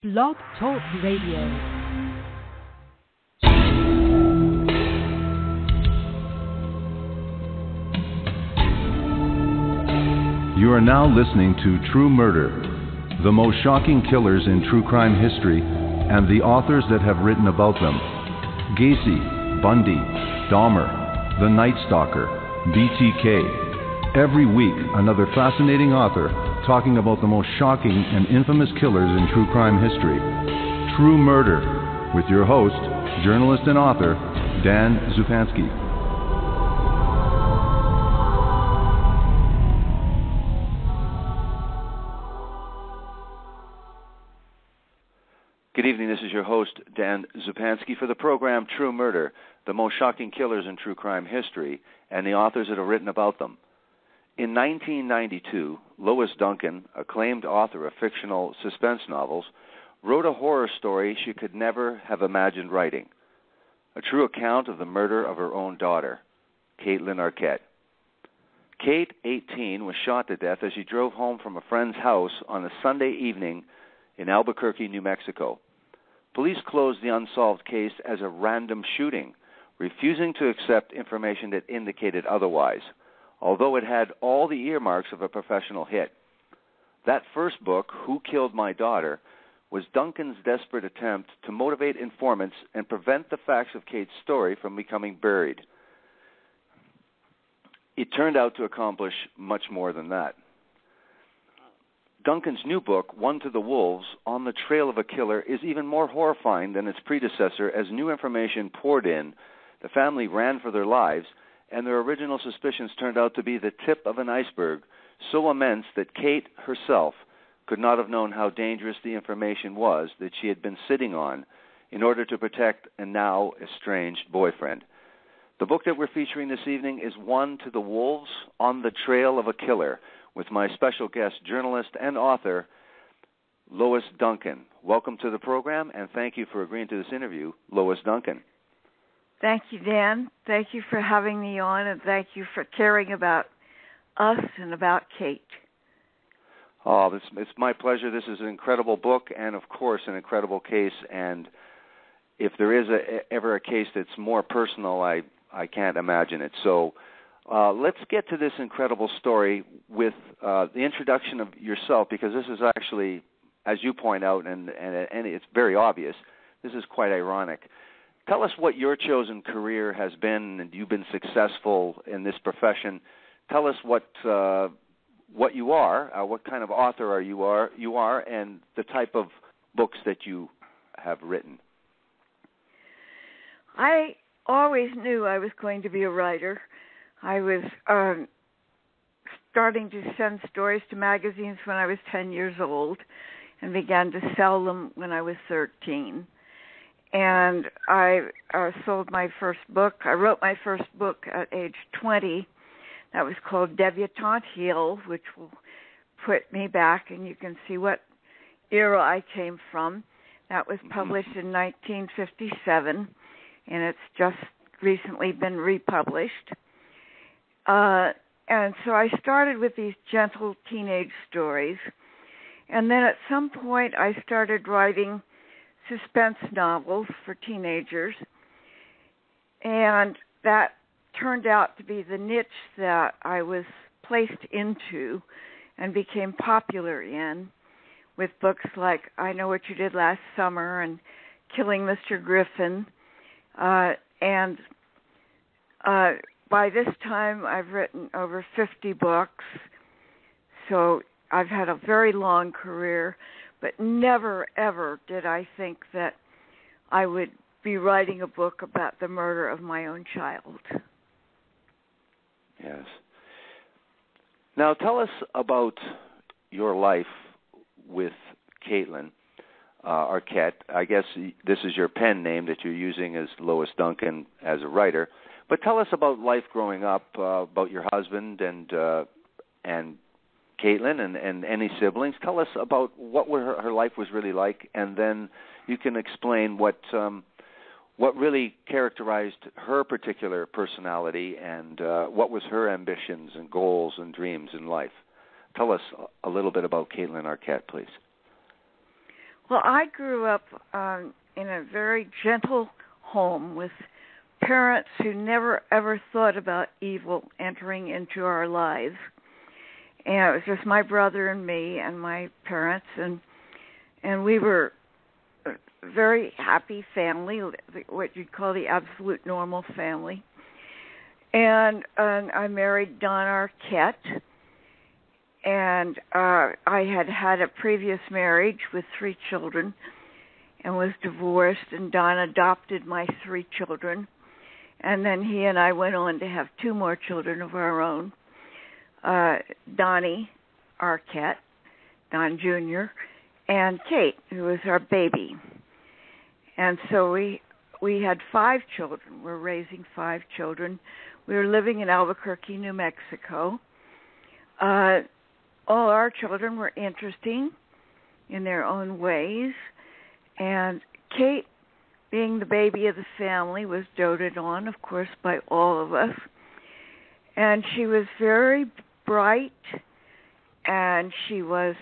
Blog Talk Radio. You are now listening to True Murder, the most shocking killers in true crime history, and the authors that have written about them. Gacy, Bundy, Dahmer, The Night Stalker, BTK. Every week, another fascinating author talking about the most shocking and infamous killers in true crime history. True Murder, with your host, journalist and author, Dan Zupansky. Good evening, this is your host, Dan Zupansky, for the program True Murder, the most shocking killers in true crime history, and the authors that have written about them. In 1992, Lois Duncan, acclaimed author of fictional suspense novels, wrote a horror story she could never have imagined writing, a true account of the murder of her own daughter, Kaitlyn Arquette. Kait, 18, was shot to death as she drove home from a friend's house on a Sunday evening in Albuquerque, New Mexico. Police closed the unsolved case as a random shooting, refusing to accept information that indicated otherwise, although it had all the earmarks of a professional hit. That first book, Who Killed My Daughter, was Duncan's desperate attempt to motivate informants and prevent the facts of Kait's story from becoming buried. It turned out to accomplish much more than that. Duncan's new book, One to the Wolves, On the Trail of a Killer, is even more horrifying than its predecessor. As new information poured in, the family ran for their lives, and their original suspicions turned out to be the tip of an iceberg so immense that Kait herself could not have known how dangerous the information was that she had been sitting on in order to protect a now estranged boyfriend. The book that we're featuring this evening is One to the Wolves, On the Trail of a Killer, with my special guest, journalist and author, Lois Duncan. Welcome to the program, and thank you for agreeing to this interview, Lois Duncan. Thank you, Dan. Thank you for having me on, and thank you for caring about us and about Kait. Oh, it's my pleasure. This is an incredible book and, of course, an incredible case. And if there is ever a case that's more personal, I can't imagine it. So let's get to this incredible story with the introduction of yourself, because this is actually, as you point out, and it's very obvious, this is quite ironic. Tell us what your chosen career has been, and you've been successful in this profession. Tell us what you are, what kind of author you are, and the type of books that you have written. I always knew I was going to be a writer. I was starting to send stories to magazines when I was 10 years old and began to sell them when I was 13. And I sold my first book. I wrote my first book at age 20. That was called Debutante Heel, which will put me back, and you can see what era I came from. That was published in 1957, and it's just recently been republished. And so I started with these gentle teenage stories, and then at some point I started writing suspense novels for teenagers, and that turned out to be the niche that I was placed into and became popular in, with books like I Know What You Did Last Summer and Killing Mr. Griffin, and by this time I've written over 50 books, so I've had a very long career. But never, ever did I think that I would be writing a book about the murder of my own child. Yes. Now tell us about your life with Kaitlyn Arquette. I guess this is your pen name that you're using as Lois Duncan as a writer. But tell us about life growing up, about your husband and Kaitlyn and any siblings. Tell us about what her life was really like, and then you can explain what really characterized her particular personality and what was her ambitions and goals and dreams in life. Tell us a little bit about Kaitlyn Arquette, please. Well, I grew up in a very gentle home with parents who never ever thought about evil entering into our lives. And it was just my brother and me and my parents, and we were a very happy family, what you'd call the absolute normal family. And I married Don Arquette, and I had a previous marriage with 3 children and was divorced, and Don adopted my 3 children. And then he and I went on to have 2 more children of our own, Donnie Arquette, Don Jr., and Kait, who was our baby. And so we had 5 children. We're raising 5 children. We were living in Albuquerque, New Mexico. All our children were interesting in their own ways. And Kait, being the baby of the family, was doted on, of course, by all of us. And she was very bright, and she was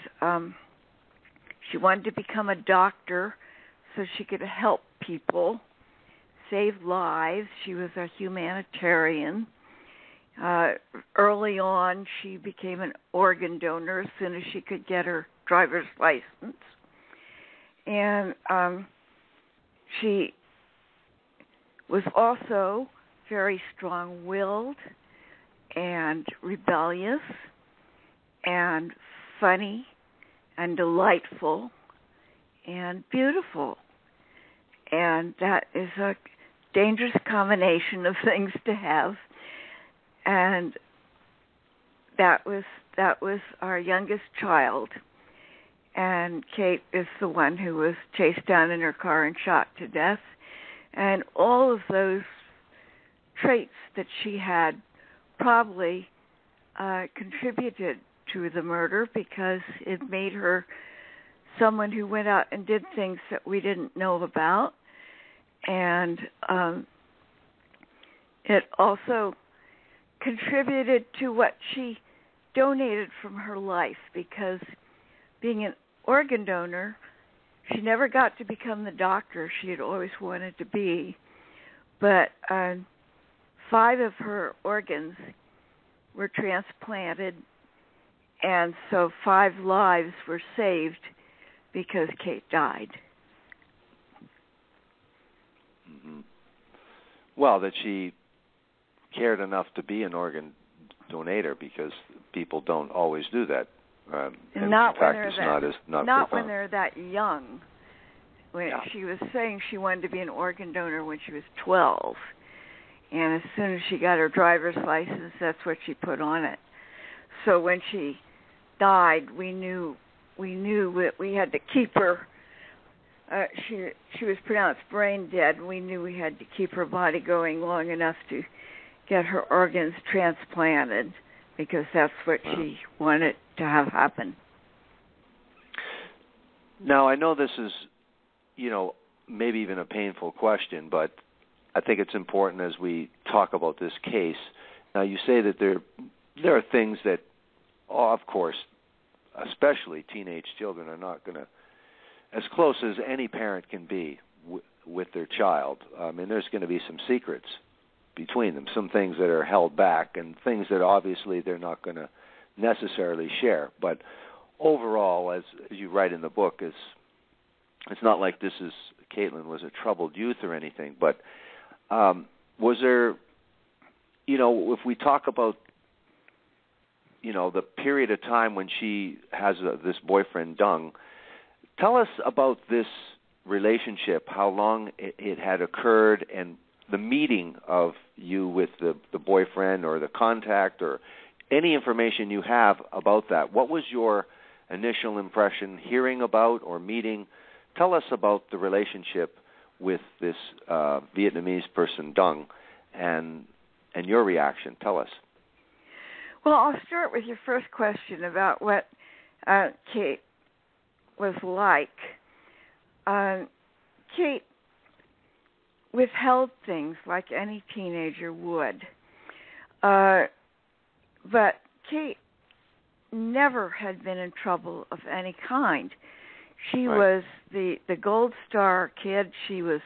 she wanted to become a doctor so she could help people, save lives. She was a humanitarian. Early on, she became an organ donor as soon as she could get her driver's license. And she was also very strong-willed and rebellious and funny and delightful and beautiful. And that is a dangerous combination of things to have. And that was our youngest child. And Kait is the one who was chased down in her car and shot to death. And all of those traits that she had probably contributed to the murder, because it made her someone who went out and did things that we didn't know about. And it also contributed to what she donated from her life, because being an organ donor, she never got to become the doctor she had always wanted to be. But 5 of her organs were transplanted, and so 5 lives were saved because Kait died. Mm-hmm. Well, that she cared enough to be an organ donator, because people don't always do that. And not when they're that young. She was saying she wanted to be an organ donor when she was 12. And as soon as she got her driver's license, that's what she put on it. So when she died, we knew that we had to keep her. She was pronounced brain dead, and we knew we had to keep her body going long enough to get her organs transplanted, because that's what she wanted to have happen. Now, I know this is, maybe even a painful question, but I think it's important as we talk about this case. Now, you say that there are things that, of course, especially teenage children are not going to, as close as any parent can be with their child. I mean, there's going to be some secrets between them, some things that are held back and things that obviously they're not going to necessarily share. But overall, as you write in the book, it's not like Kaitlyn was a troubled youth or anything, but was there, if we talk about, the period of time when she has this boyfriend, Dung, tell us about this relationship, how long it had occurred, and the meeting of you with the boyfriend, or the contact, or any information you have about that. What was your initial impression hearing about or meeting? Tell us about the relationship with this Vietnamese person, Dung, and your reaction. Tell us. Well, I'll start with your first question about what Kait was like. Kait withheld things like any teenager would. But Kait never had been in trouble of any kind. She was the Gold Star kid. She was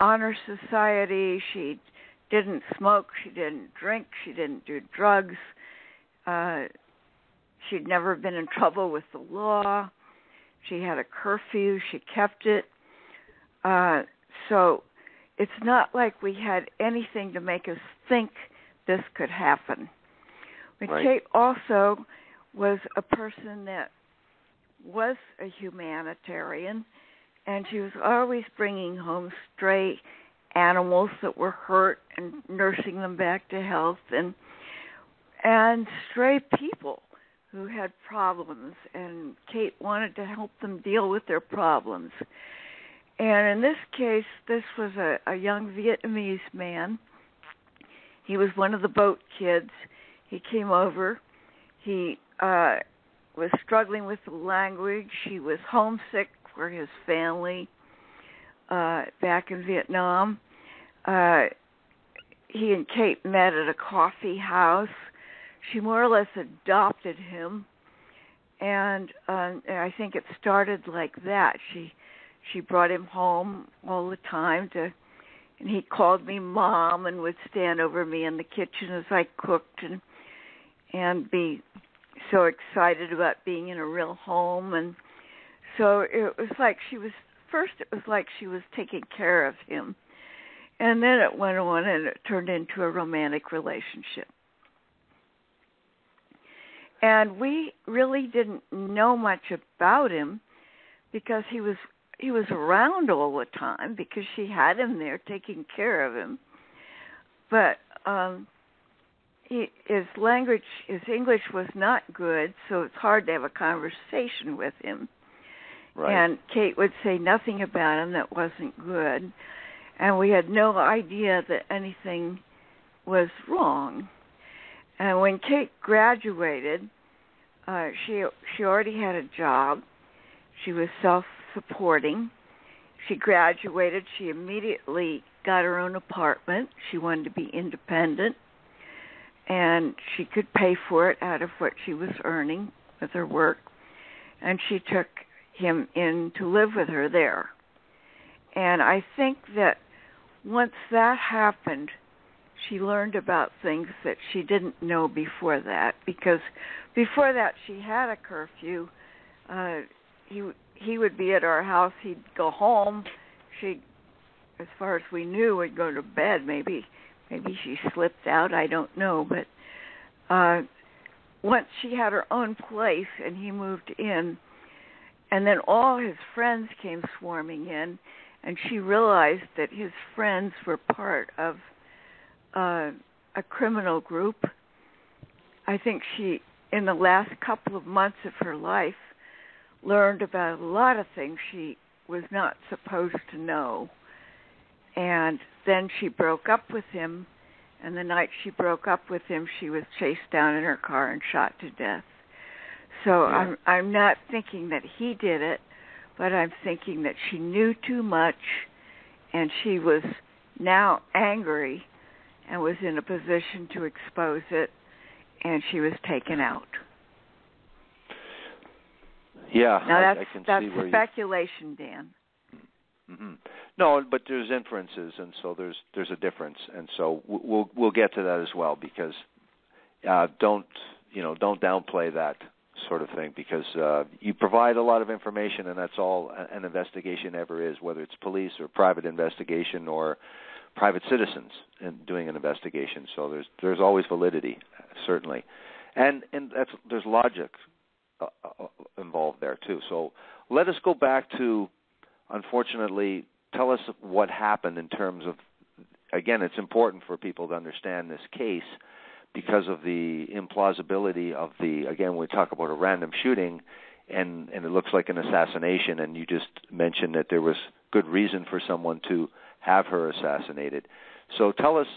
honor society. She didn't smoke. She didn't drink. She didn't do drugs. She'd never been in trouble with the law. She had a curfew. She kept it. So it's not like we had anything to make us think this could happen. But Kait also was a person that was a humanitarian, and she was always bringing home stray animals that were hurt and nursing them back to health, and stray people who had problems, and Kait wanted to help them deal with their problems. And in this case, this was a young Vietnamese man. He was one of the boat kids. He came over. He was struggling with the language. He was homesick for his family back in Vietnam. He and Kait met at a coffee house. She more or less adopted him, and I think it started like that. She brought him home all the time and he called me Mom and would stand over me in the kitchen as I cooked and be so excited about being in a real home. And so it was like she was taking care of him, and then it went on and it turned into a romantic relationship. And we really didn't know much about him because he was around all the time because she had him there taking care of him. But his English was not good, so it's hard to have a conversation with him. Right. And Kait would say nothing about him that wasn't good, and we had no idea that anything was wrong. And when Kait graduated, she already had a job. She was self-supporting. She graduated. She immediately got her own apartment. She wanted to be independent, and she could pay for it out of what she was earning with her work. And she took him in to live with her there. And I think that once that happened, she learned about things that she didn't know before that, because before that she had a curfew. He would be at our house. He'd go home. She, as far as we knew, would go to bed. Maybe she slipped out. I don't know. But once she had her own place and he moved in, and then all his friends came swarming in, and she realized that his friends were part of a criminal group. I think she, in the last couple of months of her life, learned about a lot of things she was not supposed to know. And then she broke up with him, and the night she broke up with him, she was chased down in her car and shot to death. So yeah. I'm not thinking that he did it, but I'm thinking that she knew too much, and she was now angry and was in a position to expose it, and she was taken out. Yeah, now I can that's see where speculation, Dan. Mm-hmm. No, but there's inferences, and so there's a difference, and so we'll get to that as well, because don't downplay that sort of thing, because you provide a lot of information, and that's all an investigation ever is, whether it's police or private investigation or private citizens in doing an investigation. So there's always validity, certainly, and there's logic involved there too. So let us go back to, unfortunately, tell us what happened in terms of, again, it's important for people to understand this case because of the implausibility of again, we talk about a random shooting and it looks like an assassination, and you just mentioned that there was good reason for someone to have her assassinated. So tell us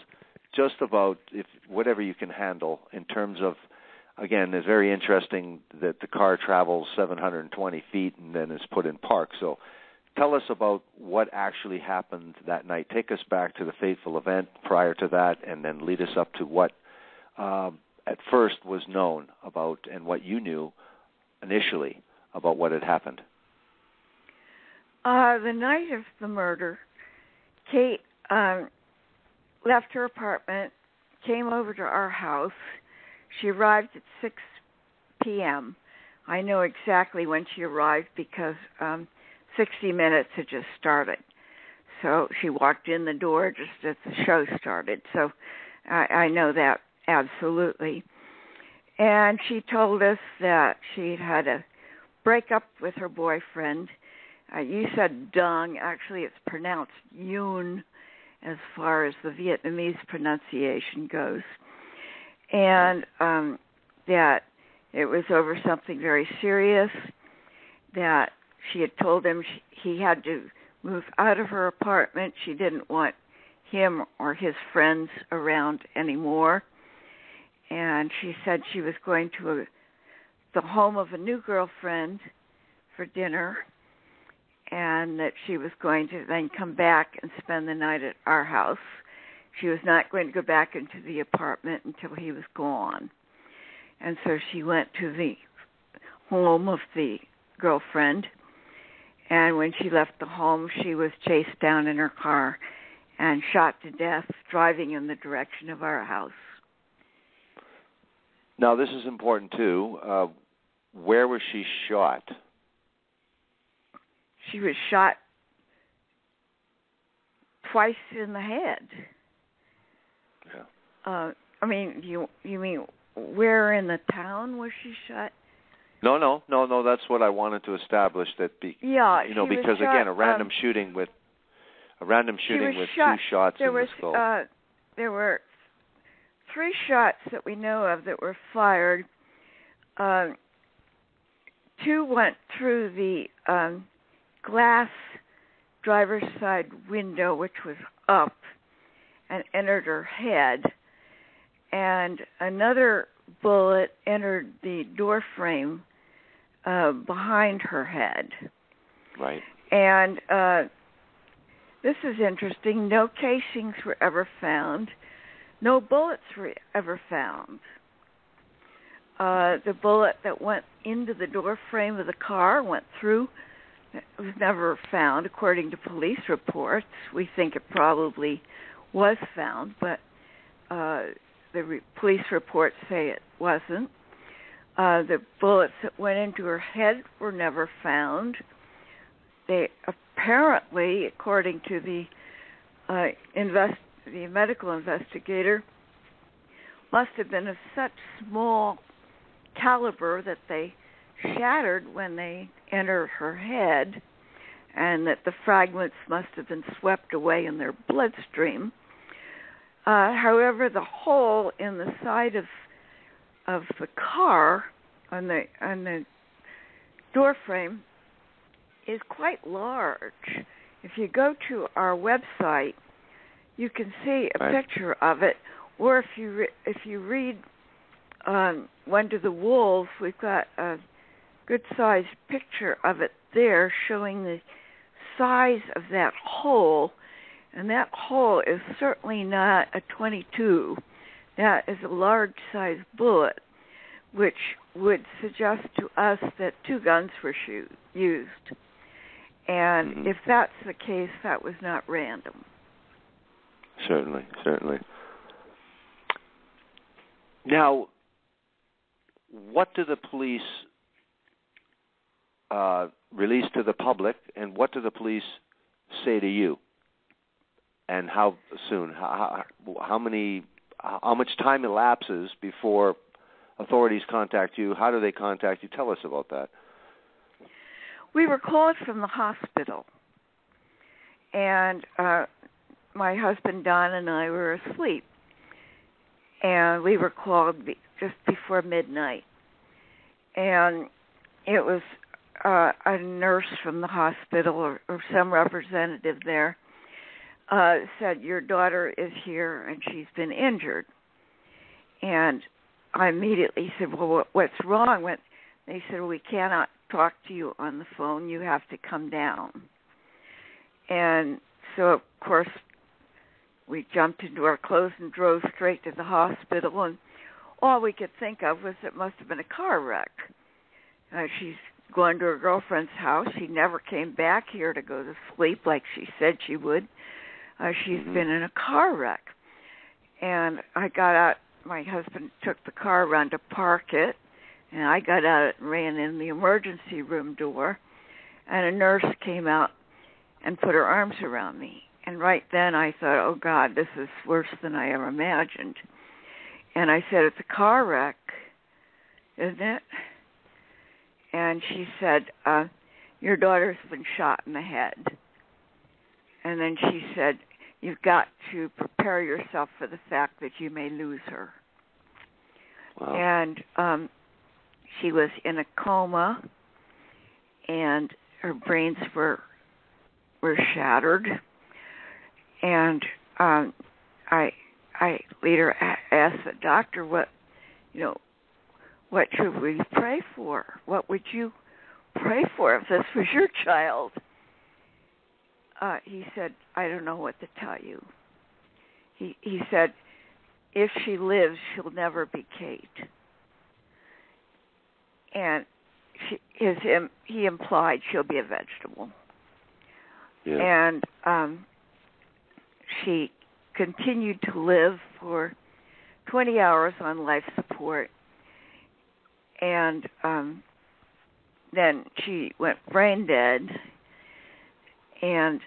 just about, if whatever you can handle, in terms of, again, it's very interesting that the car travels 720 feet and then is put in park. So tell us about what actually happened that night. Take us back to the fateful event prior to that, and then lead us up to what at first was known about and what you knew initially about what had happened. The night of the murder, Kait left her apartment, came over to our house. She arrived at 6 p.m. I know exactly when she arrived because 60 Minutes had just started. So she walked in the door just as the show started. So I know that absolutely. And she told us that she had a breakup with her boyfriend. You said Dung. Actually, it's pronounced Yoon as far as the Vietnamese pronunciation goes. And that it was over something very serious, that she had told him he had to move out of her apartment. She didn't want him or his friends around anymore. And she said she was going to the home of a new girlfriend for dinner, and that she was going to then come back and spend the night at our house. She was not going to go back into the apartment until he was gone. And so she went to the home of the girlfriend, and when she left the home, she was chased down in her car and shot to death driving in the direction of our house. Now, this is important, too. Where was she shot? She was shot twice in the head. Yeah. I mean, you mean where in the town was she shot? No. That's what I wanted to establish. Yeah, because shot, again, a random shooting with shot, 2 shots in the skull. There were 3 shots that we know of that were fired. 2 went through the glass driver's side window, which was up, and entered her head. And another bullet entered the door frame behind her head. Right. And this is interesting. No casings were ever found. No bullets were ever found. The bullet that went into the door frame of the car went through. It was never found, according to police reports. We think it probably was found, but police reports say it wasn't. The bullets that went into her head were never found. They apparently, according to the medical investigator, must have been of such small caliber that they shattered when they entered her head, and that the fragments must have been swept away in their bloodstream. However, the hole in the side of the car on the door frame is quite large. If you go to our website, you can see a picture of it, or if you read One to the Wolves, we've got a good-sized picture of it there showing the size of that hole, and that hole is certainly not a .22. That is a large-sized bullet, which would suggest to us that 2 guns were used. And if that's the case, that was not random. Certainly. Now, what do the police release to the public, and what do the police say to you? And how soon? How much time elapses before authorities contact you? How do they contact you? Tell us about that. We were called from the hospital, and my husband Don and I were asleep, and we were called just before midnight, and it was a nurse from the hospital or some representative there said, your daughter is here and she's been injured. And I immediately said, well, what's wrong? They said, we cannot talk to you on the phone. You have to come down. And so, of course, we jumped into our clothes and drove straight to the hospital. And all we could think of was it must have been a car wreck. She's going to her girlfriend's house. She never came back here to go to sleep like she said she would. She's been in a car wreck. And I got out. My husband took the car around to park it, and I got out and ran in the emergency room door, and a nurse came out and put her arms around me. And right then I thought, oh, God, this is worse than I ever imagined. And I said, it's a car wreck, isn't it? And she said, your daughter's been shot in the head. And then she said, you've got to prepare yourself for the fact that you may lose her. Wow. And she was in a coma, and her brains were shattered. And I later asked the doctor, what should we pray for? What would you pray for if this was your child? He said, I don't know what to tell you. He said, if she lives, she'll never be Kait. And he implied she'll be a vegetable. Yeah. And she continued to live for 20 hours on life support. And then she went brain dead. And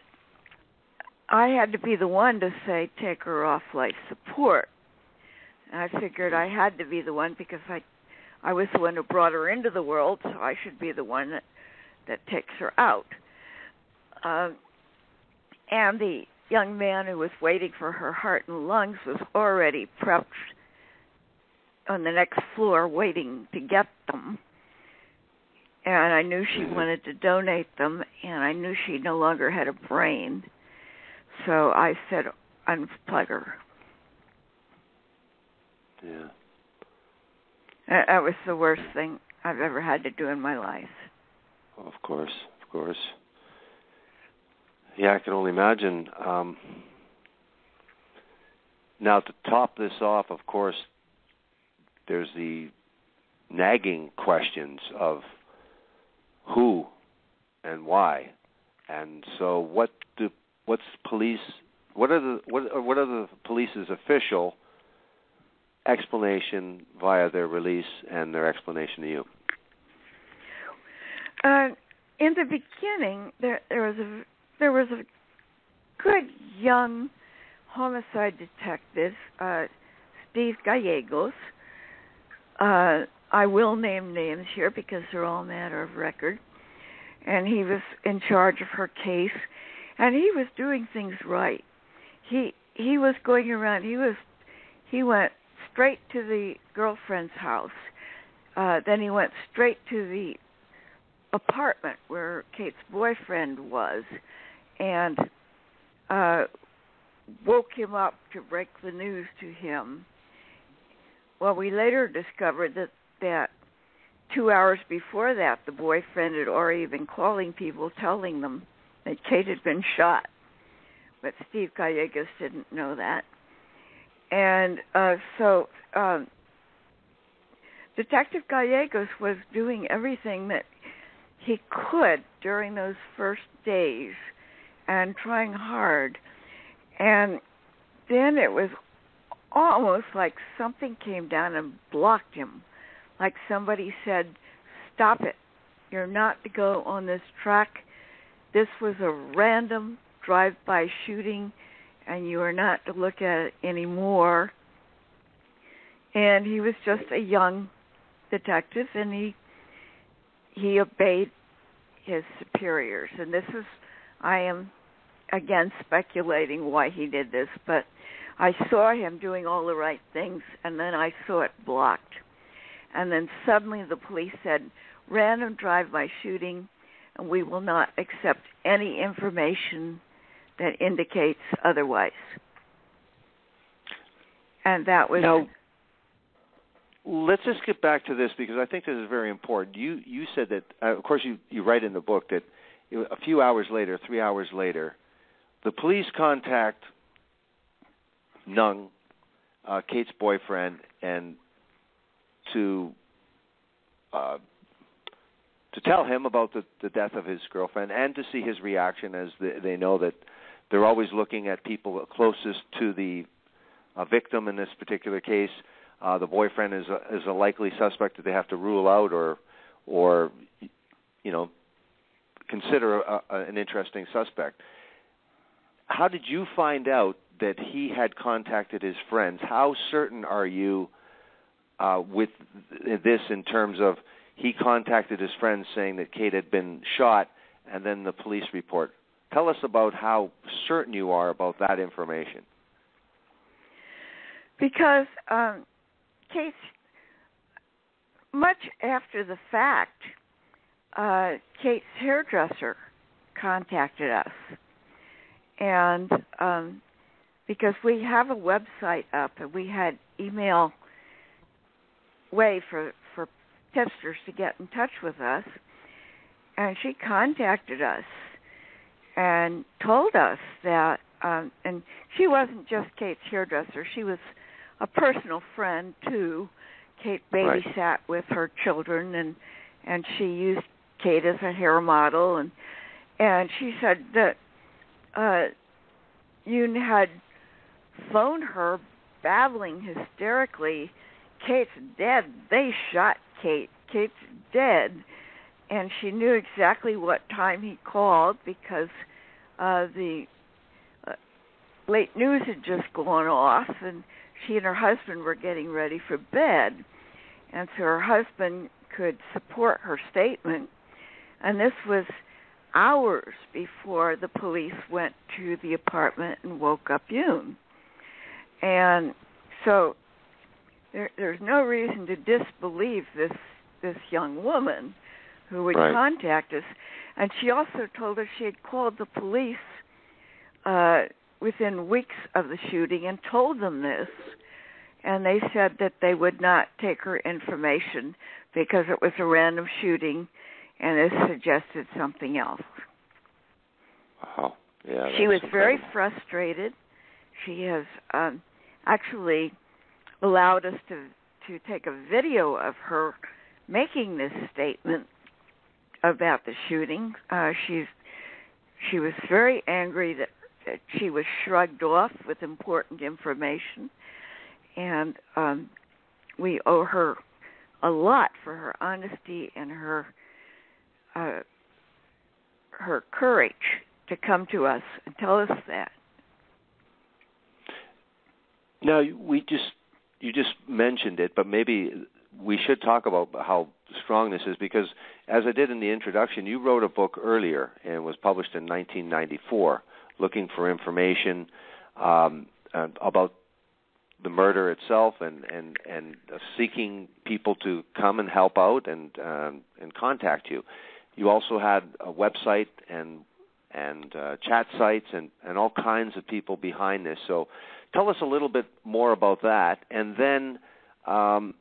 I had to be the one to say, take her off life support. And I figured I had to be the one because I was the one who brought her into the world, so I should be the one that takes her out. And the young man who was waiting for her heart and lungs was already prepped on the next floor waiting to get them. And I knew she wanted to donate them, and I knew she no longer had a brain. So I said, unplug her. Yeah. That was the worst thing I've ever had to do in my life. Of course. Yeah, I can only imagine. Now, to top this off, of course, there's the nagging questions of who and why, and so what are the police's official explanation via their release and their explanation to you? In the beginning, there was a good young homicide detective, Steve Gallegos. I will name names here because they're all matter of record. And he was in charge of her case, and he was doing things right. He was going around. He went straight to the girlfriend's house. Then he went straight to the apartment where Kait's boyfriend was, and woke him up to break the news to him. Well, we later discovered that 2 hours before that, the boyfriend had already been calling people, telling them that Kait had been shot. But Steve Gallegos didn't know that. And so Detective Gallegos was doing everything that he could during those first days and trying hard. And then it was almost like something came down and blocked him. Like somebody said, stop it. You're not to go on this track. This was a random drive-by shooting, and you are not to look at it anymore. And he was just a young detective, and he obeyed his superiors. And this is, I am, again, speculating why he did this, but I saw him doing all the right things, and then I saw it blocked. And then suddenly the police said, random drive-by shooting, and we will not accept any information that indicates otherwise. And that was... Now, let's just get back to this because I think this is very important. You said that, of course, you write in the book that a few hours later, 3 hours later, the police contact Nung, Kait's boyfriend, and to tell him about the death of his girlfriend and to see his reaction, as they know that they're always looking at people closest to the victim in this particular case. The boyfriend is a likely suspect that they have to rule out or consider an interesting suspect. How did you find out that he had contacted his friends? How certain are you with this in terms of he contacted his friends saying that Kait had been shot and then the police report? Tell us about how certain you are about that information. Because Kait's, much after the fact, Kait's hairdresser contacted us. And because we have a website up and we had email way for tipsters to get in touch with us, and she contacted us and told us that, and she wasn't just Kait's hairdresser, she was a personal friend too. Kait babysat with her children, and she used Kait as a hair model, and she said that you had phoned her babbling hysterically, Kait's dead, they shot Kait, Kait's dead, and she knew exactly what time he called because the late news had just gone off, and she and her husband were getting ready for bed, and so her husband could support her statement, and this was hours before the police went to the apartment and woke up Yoon. And so there's no reason to disbelieve this young woman who would contact us. And she also told us she had called the police within weeks of the shooting and told them this, and they said that they would not take her information because it was a random shooting and this suggested something else. Wow. Yeah, she was very frustrated. She has actually allowed us to take a video of her making this statement about the shooting. She was very angry that she was shrugged off with important information, and we owe her a lot for her honesty and her courage to come to us and tell us that. Now, you just mentioned it, but maybe we should talk about how strong this is, because as I did in the introduction, you wrote a book earlier and was published in 1994, looking for information about the murder itself and seeking people to come and help out and contact you. You also had a website and chat sites and all kinds of people behind this. So tell us a little bit more about that. And then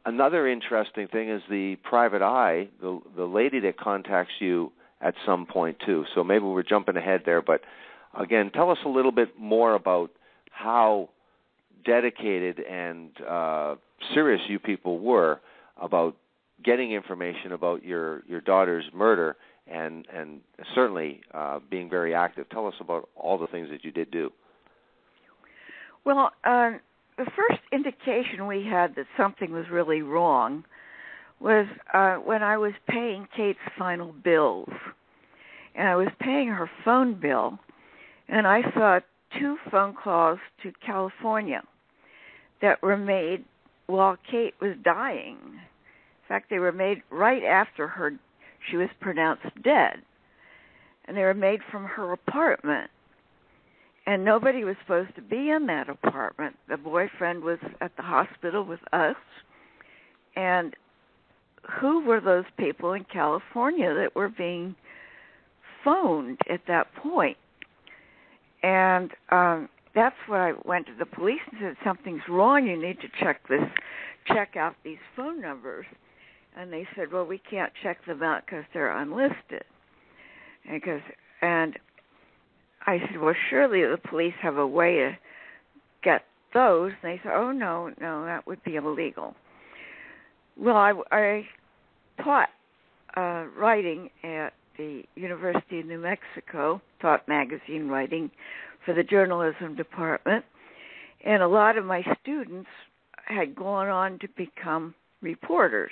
another interesting thing is the private eye, the lady that contacts you at some point too. So maybe we're jumping ahead there, but again, tell us a little bit more about how dedicated and serious you people were about getting information about your daughter's murder and certainly being very active. Tell us about all the things that you did do. Well, the first indication we had that something was really wrong was when I was paying Kait's final bills. And I was paying her phone bill, and I saw 2 phone calls to California that were made while Kait was dying. In fact, they were made right after she was pronounced dead. And they were made from her apartment. And nobody was supposed to be in that apartment. The boyfriend was at the hospital with us. And who were those people in California that were being phoned at that point? And that's when I went to the police and said, something's wrong, you need to check out these phone numbers. And they said, well, we can't check them out because they're unlisted. And I said, well, surely the police have a way to get those. And they said, oh, no, that would be illegal. Well, I taught writing at the University of New Mexico, taught magazine writing for the journalism department, and a lot of my students had gone on to become reporters.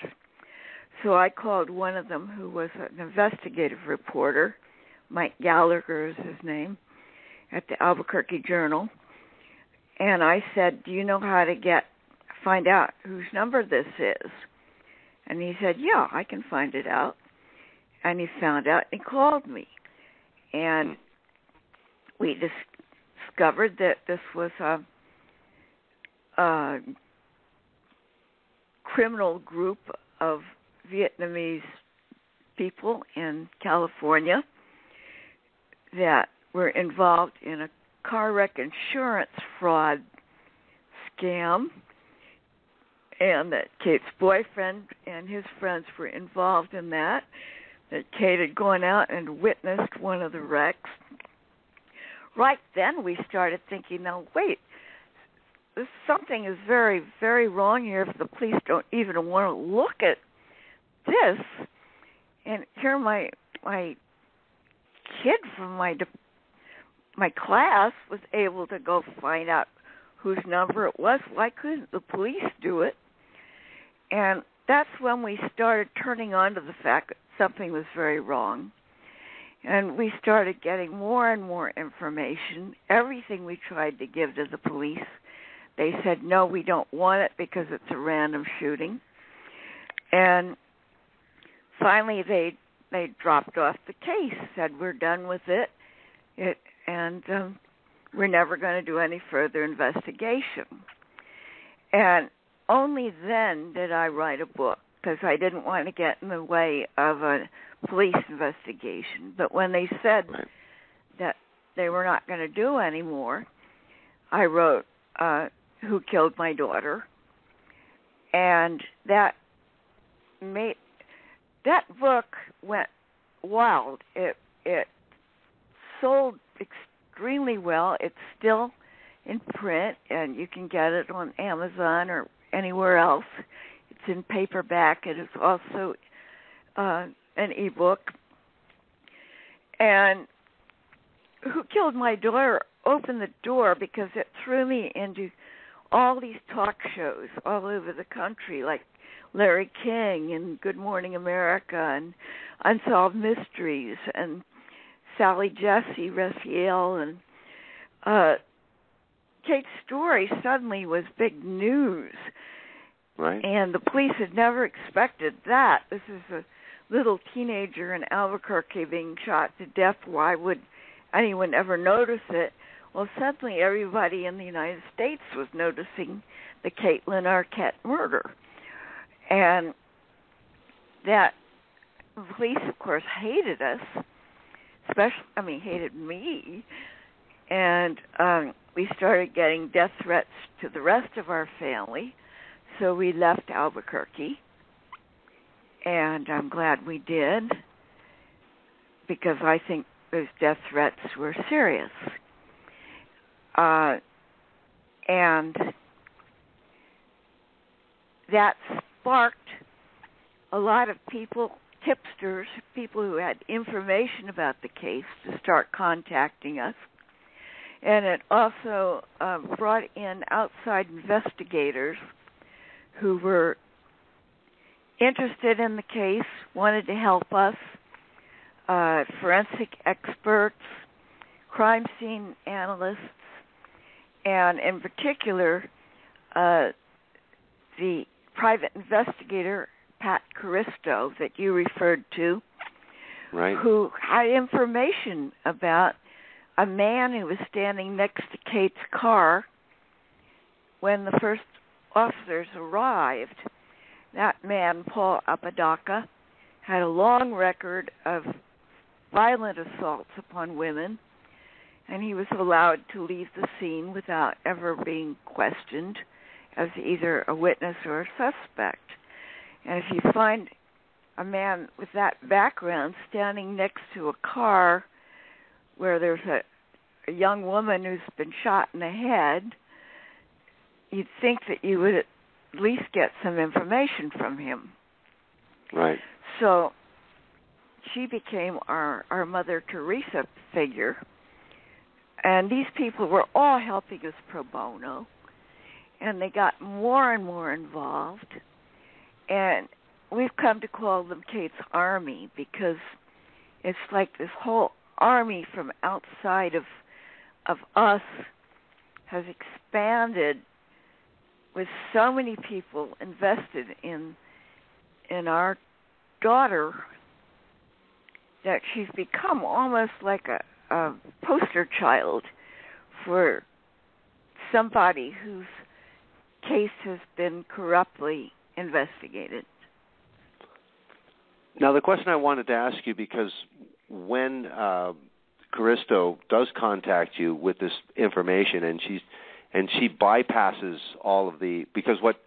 So I called one of them, who was an investigative reporter, Mike Gallagher is his name, at the Albuquerque Journal, and I said, "Do you know how to find out whose number this is?" And he said, "Yeah, I can find it out." And he found out, and he called me. And we discovered that this was a criminal group of Vietnamese people in California that were involved in a car wreck insurance fraud scam, and that Kait's boyfriend and his friends were involved in that Kait had gone out and witnessed one of the wrecks. Right then we started thinking, now wait, something is very, very wrong here if the police don't even want to look at this. And here my kid from my class was able to go find out whose number it was. Why couldn't the police do it? And that's when we started turning on to the fact that something was very wrong. And we started getting more and more information. Everything we tried to give to the police, they said, no, we don't want it because it's a random shooting. And finally they dropped off the case, said we're done with it, and we're never going to do any further investigation. And only then did I write a book, because I didn't want to get in the way of a police investigation. But when they said that they were not going to do any more, I wrote Who Killed My Daughter, and that book went wild. It sold extremely well. It's still in print, and you can get it on Amazon or anywhere else. It's in paperback. It is also an ebook. And Who Killed My Daughter opened the door because it threw me into all these talk shows all over the country, like Larry King and Good Morning America and Unsolved Mysteries and Sally Jesse Raphael, and Kait's story suddenly was big news. Right. And the police had never expected that. This is a little teenager in Albuquerque being shot to death. Why would anyone ever notice it? Well, suddenly everybody in the United States was noticing the Kaitlyn Arquette murder. And that the police, of course, hated us, hated me. And we started getting death threats to the rest of our family. So we left Albuquerque, and I'm glad we did, because I think those death threats were serious. And that sparked a lot of people, tipsters, people who had information about the case, to start contacting us. And it also brought in outside investigators who were interested in the case, wanted to help us, forensic experts, crime scene analysts, and in particular, the private investigator, Pat Caristo, that you referred to, right, who had information about a man who was standing next to Kait's car when the first officers arrived. That man, Paul Apodaca, had a long record of violent assaults upon women, and he was allowed to leave the scene without ever being questioned as either a witness or a suspect. And if you find a man with that background standing next to a car where there's a young woman who's been shot in the head, you'd think that you would at least get some information from him. Right. So she became our Mother Teresa figure. And these people were all helping us pro bono. And they got more and more involved. And we've come to call them Kait's Army because it's like this whole army from outside of us has expanded with so many people invested in our daughter that she's become almost like a poster child for somebody whose case has been corruptly investigated. Now, the question I wanted to ask you, because when Caristo does contact you with this information, and she bypasses all of the, because what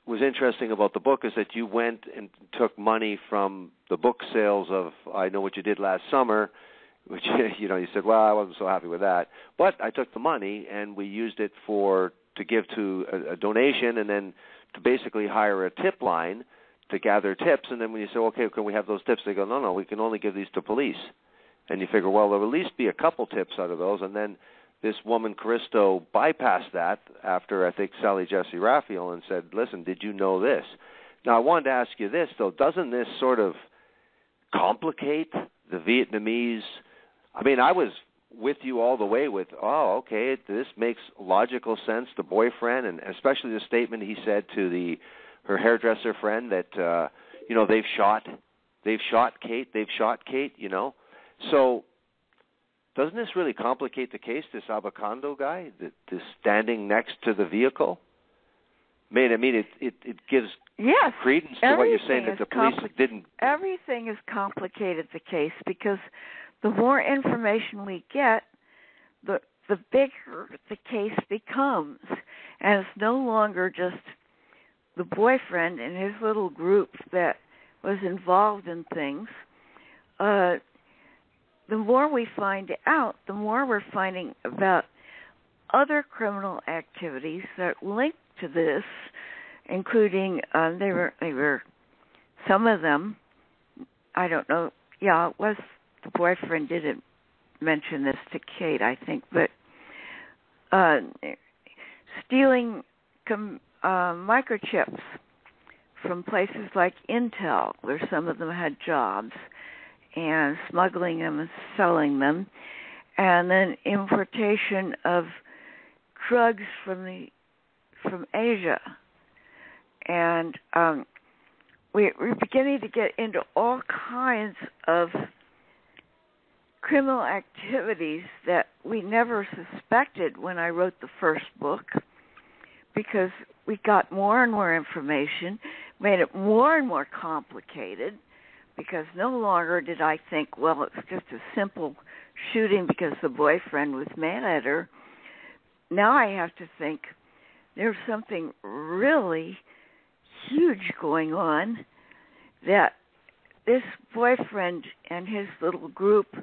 was interesting about the book is that you went and took money from the book sales of I Know What You Did Last Summer, which, you said, well, I wasn't so happy with that. But I took the money and we used it to give to a donation and then to basically hire a tip line to gather tips. And then when you say, okay, can we have those tips? They go, no, we can only give these to police. And you figure, well, there'll at least be a couple tips out of those. And then this woman, Caristo, bypassed that after, I think, Sally Jesse Raphael and said, listen, did you know this? Now, I wanted to ask you this, though. Doesn't this sort of complicate the Vietnamese? I mean, I was with you all the way with, okay, this makes logical sense, the boyfriend, and especially the statement he said to her hairdresser friend that, they've shot Kait, So doesn't this really complicate the case, this Abacondo guy, this standing next to the vehicle? It gives credence to what you're saying, that the police didn't. Everything has complicated the case because the more information we get, the bigger the case becomes. And it's no longer just the boyfriend and his little group that was involved in things. The more we find out, the more we're finding about other criminal activities that link to this, including they were some of them. I don't know. Yeah, it was the boyfriend didn't mention this to Kait, I think, but stealing microchips from places like Intel, where some of them had jobs, and smuggling them and selling them, and then importation of drugs from Asia. And we're beginning to get into all kinds of criminal activities that we never suspected when I wrote the first book, because we got more and more information, made it more and more complicated, because no longer did I think, well, it's just a simple shooting because the boyfriend was mad at her. Now I have to think there's something really huge going on that this boyfriend and his little group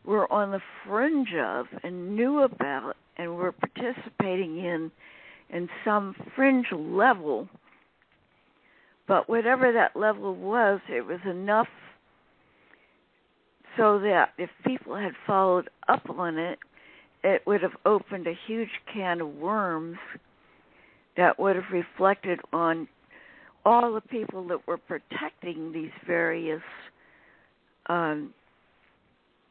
were on the fringe of and knew about and were participating in some fringe level. But whatever that level was, it was enough so that if people had followed up on it, it would have opened a huge can of worms that would have reflected on all the people that were protecting these various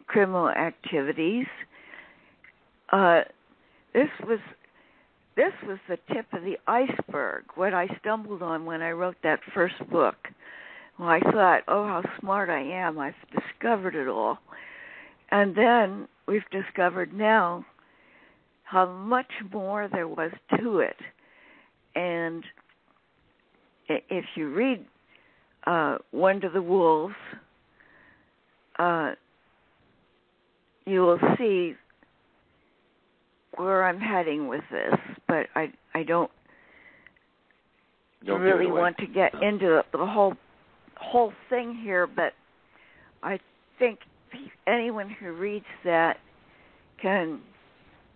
criminal activities. This was the tip of the iceberg, what I stumbled on when I wrote that first book. Well, I thought, how smart I am. I've discovered it all. And then we've discovered now how much more there was to it. And if you read One to the Wolves, you will see where I'm heading with this, but I don't really want to get into the whole thing here, but I think anyone who reads that can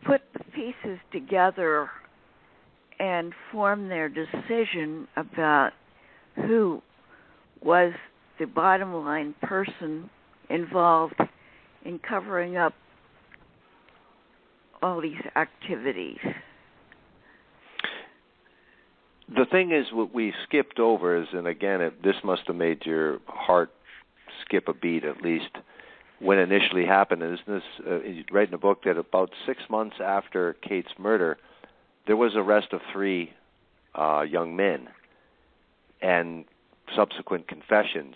put the pieces together and form their decision about who was the bottom line person involved in covering up all these activities. The thing is, what we skipped over is, and again, this must have made your heart skip a beat at least when it initially happened. Is this you write in the book that about 6 months after Kait's murder, there was arrest of 3 young men and subsequent confessions.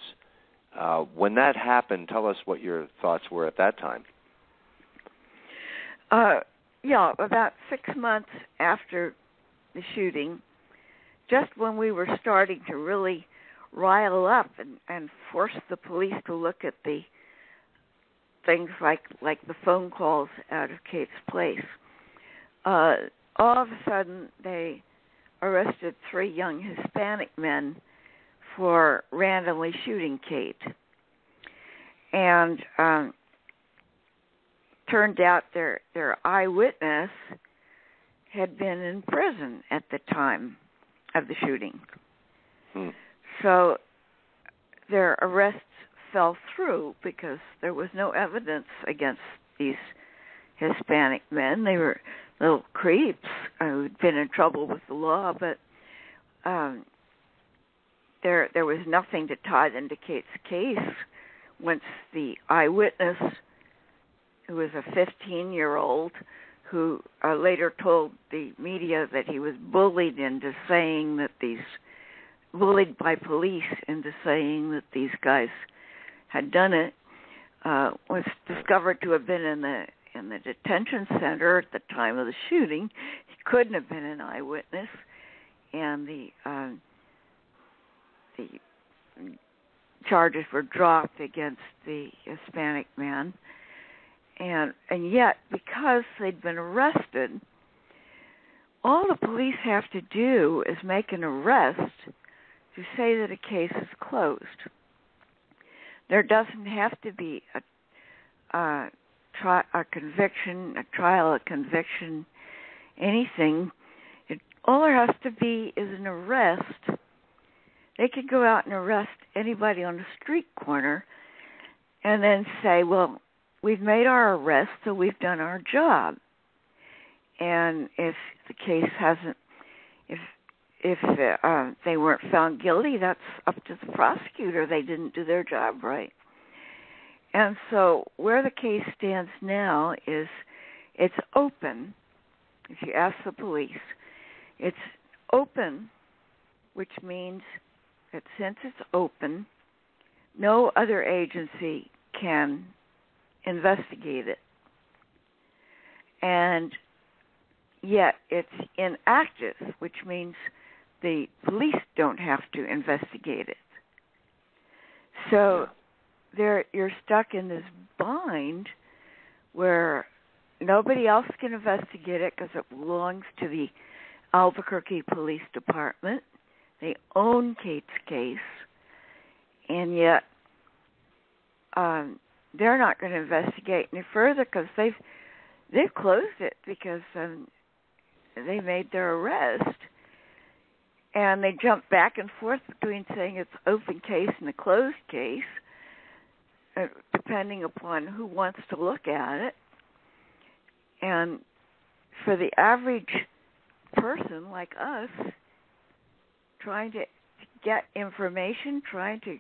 When that happened, tell us what your thoughts were at that time. Yeah, about 6 months after the shooting, just when we were starting to really rile up and force the police to look at the things like the phone calls out of Kait's place, all of a sudden they arrested 3 young Hispanic men for randomly shooting Kait. And turned out their eyewitness had been in prison at the time of the shooting. So their arrests fell through because there was no evidence against these Hispanic men. They were little creeps who'd been in trouble with the law, but there was nothing to tie them to Kait's case once the eyewitness, who was a 15-year-old, who later told the media that he was bullied by police into saying that these guys had done it, was discovered to have been in the detention center at the time of the shooting. He couldn't have been an eyewitness, and the charges were dropped against the Hispanic man. And yet, because they'd been arrested, all the police have to do is make an arrest to say that a case is closed. There doesn't have to be a conviction, a trial, a conviction, anything. All there has to be is an arrest. They could go out and arrest anybody on the street corner and then say, well, we've made our arrest, so we've done our job. And if the case hasn't, if they weren't found guilty, that's up to the prosecutor. They didn't do their job right. And so where the case stands now is it's open. If you ask the police, it's open, which means that since it's open, no other agency can investigate it. And yet it's inactive, which means the police don't have to investigate it. So you're stuck in this bind where nobody else can investigate it because it belongs to the Albuquerque Police Department. They own Kait's case, and yet they're not going to investigate any further because they've closed it because they made their arrest, and they jump back and forth between saying it's open case and a closed case, depending upon who wants to look at it. And for the average person like us, trying to get information, trying to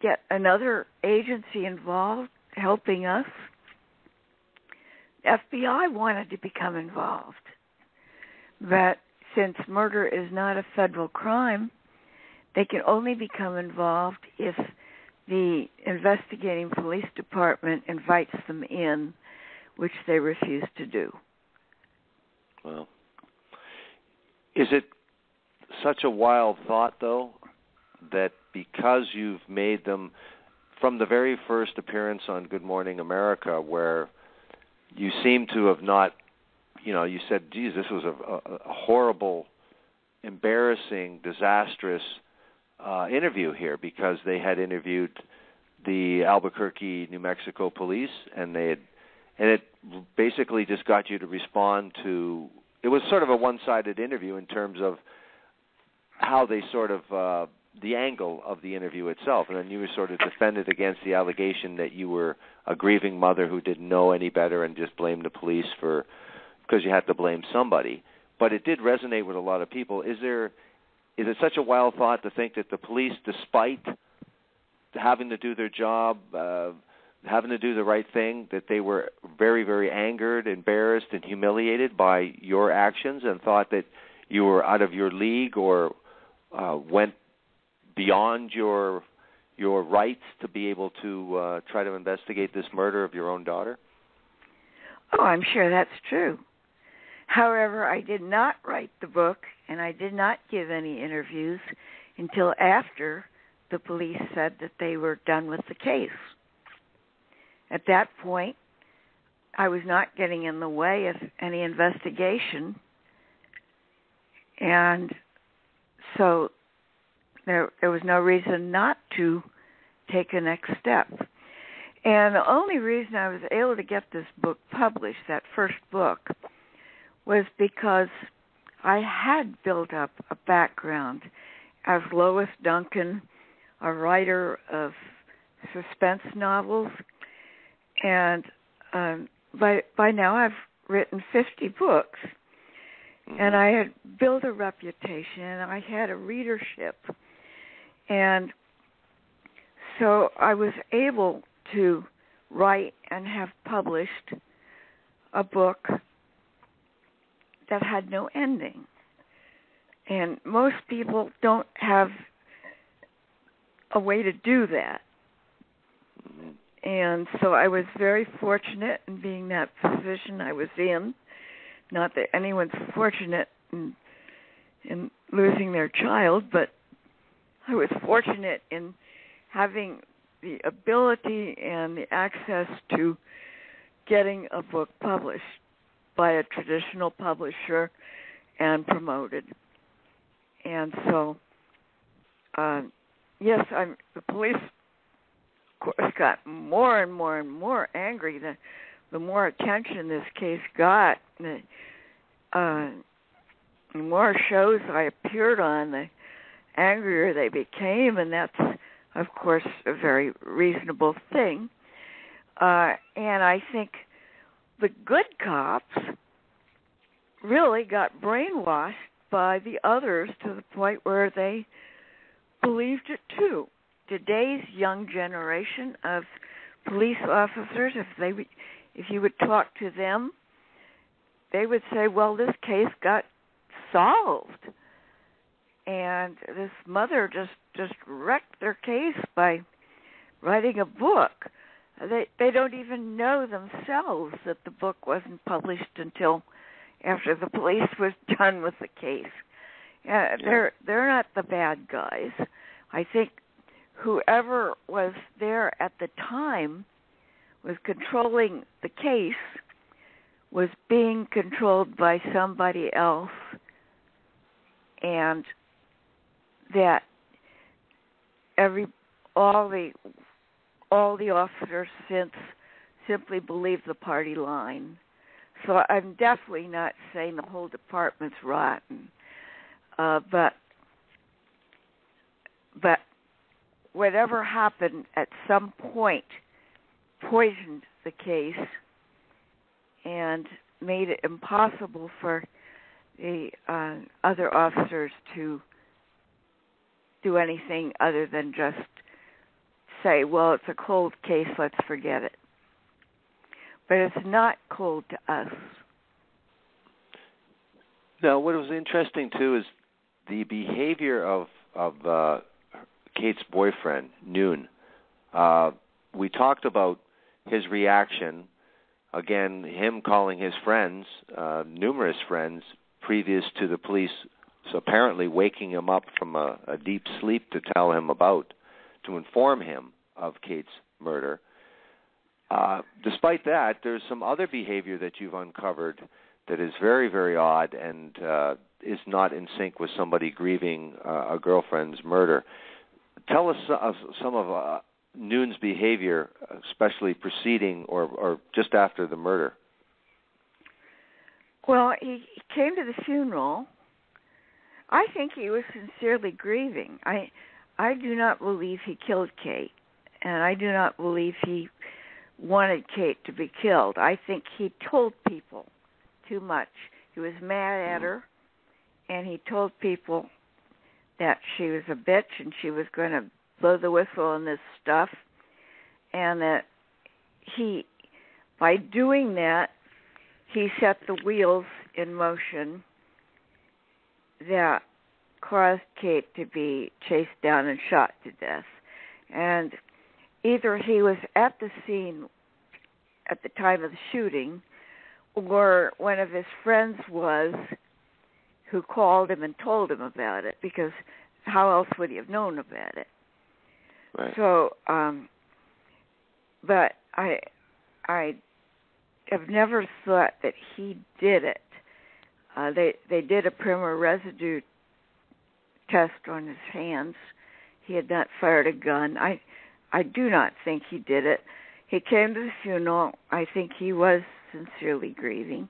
get another agency involved, helping us, FBI wanted to become involved. But since murder is not a federal crime, they can only become involved if the investigating police department invites them in, which they refuse to do. Well, is it such a wild thought, though, that because you've made them, from the very first appearance on Good Morning America, where you seem to have not, you said, geez, this was a horrible, embarrassing, disastrous interview here, because they had interviewed the Albuquerque, New Mexico police, and it basically just got you to respond to, it was sort of a one-sided interview in terms of how they sort of the angle of the interview itself, and then you were sort of defended against the allegation that you were a grieving mother who didn't know any better and just blamed the police because you had to blame somebody. But it did resonate with a lot of people. Is it such a wild thought to think that the police, despite having to do their job, having to do the right thing, that they were very, very angered, embarrassed, and humiliated by your actions and thought that you were out of your league or went beyond your rights to be able to try to investigate this murder of your own daughter? Oh, I'm sure that's true. However, I did not write the book, and I did not give any interviews until after the police said that they were done with the case. At that point, I was not getting in the way of any investigation, and so there was no reason not to take a next step. And the only reason I was able to get this book published, that first book, was because I had built up a background as Lois Duncan, a writer of suspense novels, and by now I've written 50 books, and I had built a reputation, and I had a readership, and so I was able to write and have published a book that had no ending. And most people don't have a way to do that. And so I was very fortunate in being that position I was in. Not that anyone's fortunate in losing their child, but I was fortunate in having the ability and the access to getting a book published by a traditional publisher and promoted. And so, yes, the police, of course, got more and more and more angry. The more attention this case got, the more shows I appeared on, the angrier they became, and that's, of course, a very reasonable thing. And I think the good cops really got brainwashed by the others to the point where they believed it too. Today's young generation of police officers, if you would talk to them, they would say, well, this case got solved. And this mother just wrecked their case by writing a book. They don't even know themselves that the book wasn't published until after the police was done with the case. They're not the bad guys. I think whoever was there at the time was controlling the case, was being controlled by somebody else, and that all the officers since simply believe the party line. So I'm definitely not saying the whole department's rotten, but whatever happened at some point poisoned the case and made it impossible for the other officers to do anything other than just say, well, it's a cold case, let's forget it. But it's not cold to us. Now, what was interesting, too, is the behavior of Kate's boyfriend, Noon. We talked about his reaction, again, him calling his friends, numerous friends, previous to the police so apparently waking him up from a deep sleep to tell him to inform him of Kate's murder. Despite that, there's some other behavior that you've uncovered that is very, very odd and is not in sync with somebody grieving a girlfriend's murder. Tell us some of Noon's behavior, especially preceding or just after the murder. Well, he came to the funeral. I think he was sincerely grieving. I do not believe he killed Kait, and I do not believe he wanted Kait to be killed. I think he told people too much. He was mad at her, and he told people that she was a bitch and she was going to blow the whistle on this stuff, and that by doing that, he set the wheels in motion that caused Kait to be chased down and shot to death. And either he was at the scene at the time of the shooting, or one of his friends was, who called him and told him about it, because how else would he have known about it? Right. So, but I have never thought that he did it. They did a primer residue test on his hands. He had not fired a gun. I do not think he did it. He came to the funeral. I think he was sincerely grieving.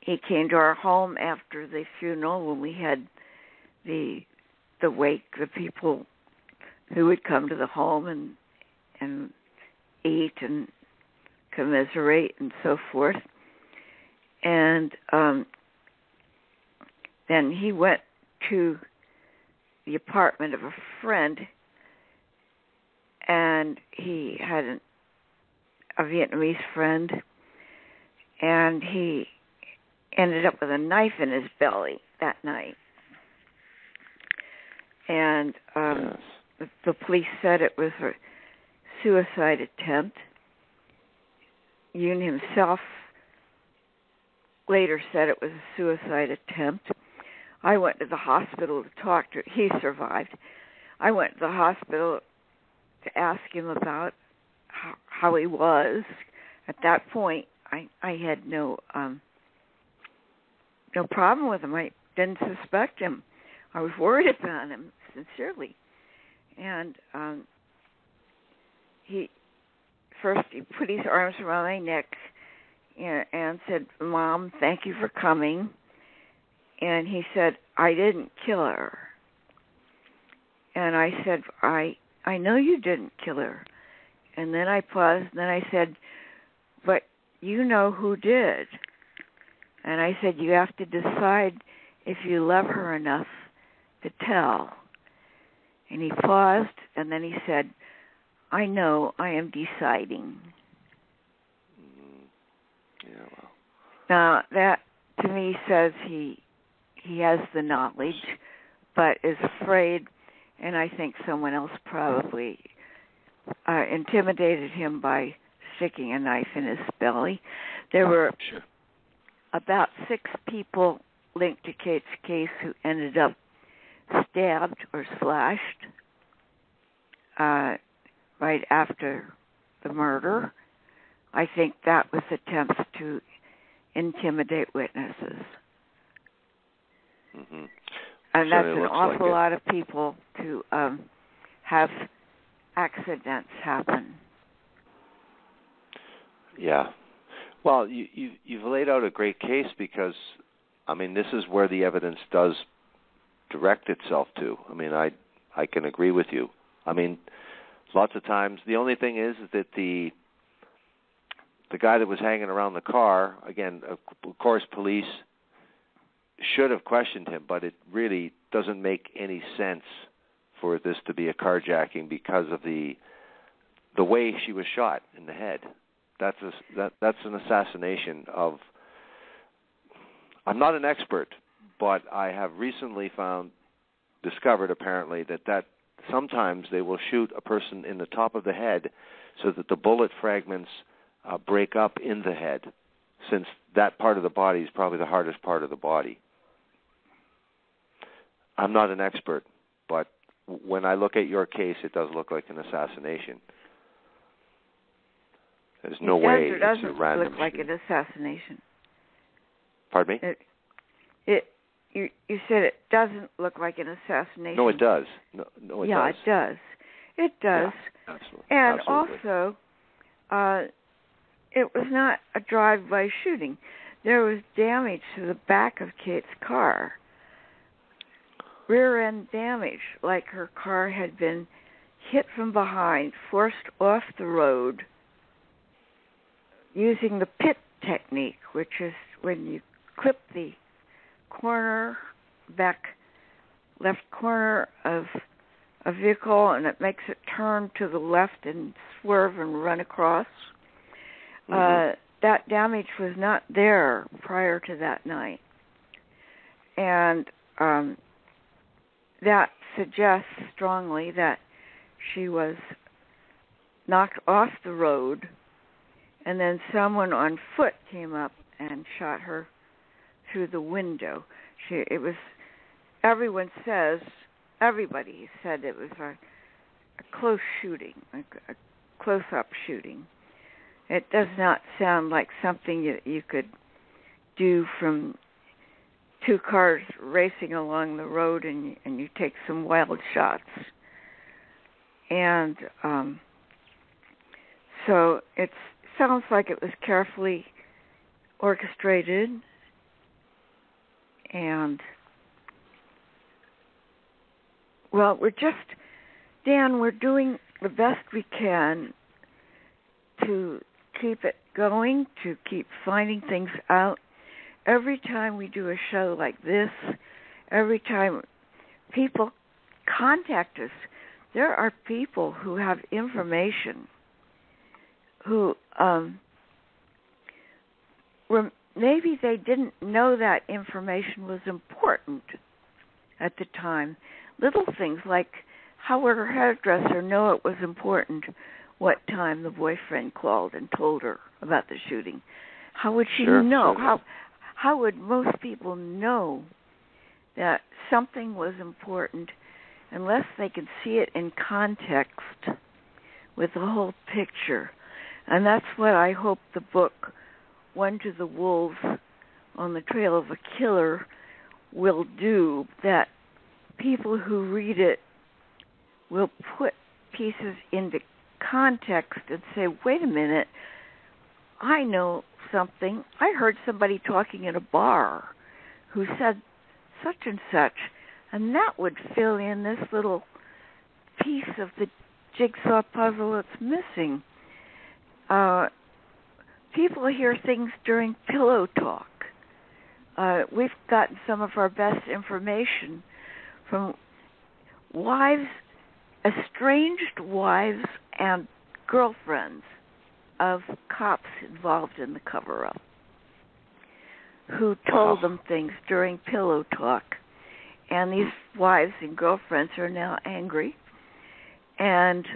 He came to our home after the funeral when we had the wake, the people who would come to the home and eat and commiserate and so forth. And then he went to the apartment of a friend, and he had a Vietnamese friend, and he ended up with a knife in his belly that night. And the police said it was a suicide attempt. Yoon himself later said it was a suicide attempt. I went to the hospital to talk to him. He survived. I went to the hospital to ask him about how he was. At that point, I had no problem with him. I didn't suspect him. I was worried about him, sincerely. And he put his arms around my neck and said, "Mom, thank you for coming." And he said, "I didn't kill her." And I said, I know you didn't kill her. And then I paused, and then I said, "But you know who did." And I said, "You have to decide if you love her enough to tell." And he paused, and then he said, "I know, I am deciding." Yeah, well. Now, that to me says he has the knowledge, but is afraid, and I think someone else probably intimidated him by sticking a knife in his belly. There were about 6 people linked to Kait's case who ended up stabbed or slashed right after the murder. I think that was attempts to intimidate witnesses. Mm-hmm. And that's an awful lot of people to have accidents happen. Yeah. Well, you've laid out a great case because, I mean, this is where the evidence does direct itself to. I mean, I can agree with you. I mean, lots of times, the only thing is that the guy that was hanging around the car, again, of course, police should have questioned him, but it really doesn't make any sense for this to be a carjacking because of the way she was shot in the head. That's an assassination of. I'm not an expert, but I have recently discovered apparently that sometimes they will shoot a person in the top of the head so that the bullet fragments break up in the head, since that part of the body is probably the hardest part of the body. I'm not an expert, but when I look at your case, it does look like an assassination. There's no way it's a random look like an assassination. Pardon me? You said it doesn't look like an assassination. No, it does. No, it does. Yeah, it does. It does. Yeah, absolutely. And absolutely. also, it was not a drive-by shooting. There was damage to the back of Kait's car. rear end damage, like her car had been hit from behind, forced off the road using the pit technique, which is when you clip the back left corner of a vehicle and it makes it turn to the left and swerve and run across. That damage was not there prior to that night. And that suggests strongly that she was knocked off the road and then someone on foot came up and shot her through the window. Everybody said it was a close shooting, a close-up shooting. It does not sound like something you could do from two cars racing along the road and you take some wild shots. And so it sounds like it was carefully orchestrated, and well, we're doing the best we can to keep it going, to keep finding things out. Every time we do a show like this, every time people contact us, there are people who have information who maybe they didn't know that information was important at the time. Little things like, how would her hairdresser know it was important what time the boyfriend called and told her about the shooting? How would she know? Sure. How would most people know that something was important unless they could see it in context with the whole picture? And that's what I hope the book One to the Wolves on the Trail of a Killer will do, that people who read it will put pieces into context and say, wait a minute, I know something. I heard somebody talking in a bar who said such and such, and that would fill in this little piece of the jigsaw puzzle that's missing. People hear things during pillow talk. We've gotten some of our best information from wives, estranged wives and girlfriends of cops involved in the cover-up, who told them things during pillow talk. And these wives and girlfriends are now angry, and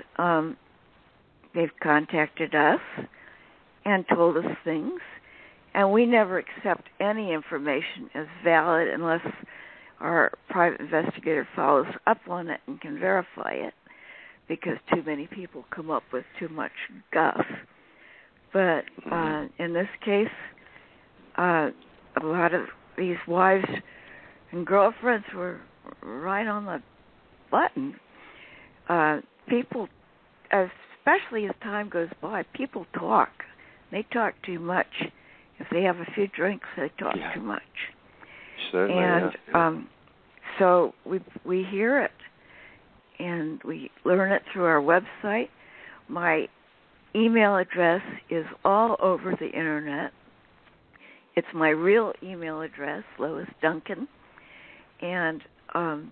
they've contacted us and told us things, and we never accept any information as valid unless our private investigator follows up on it and can verify it, because too many people come up with too much guff. But in this case, a lot of these wives and girlfriends were right on the button. People, especially as time goes by, people talk. They talk too much. If they have a few drinks, they talk too much. Certainly, and so we hear it, and we learn it through our website. My email address is all over the internet. It's my real email address, Lois Duncan, and I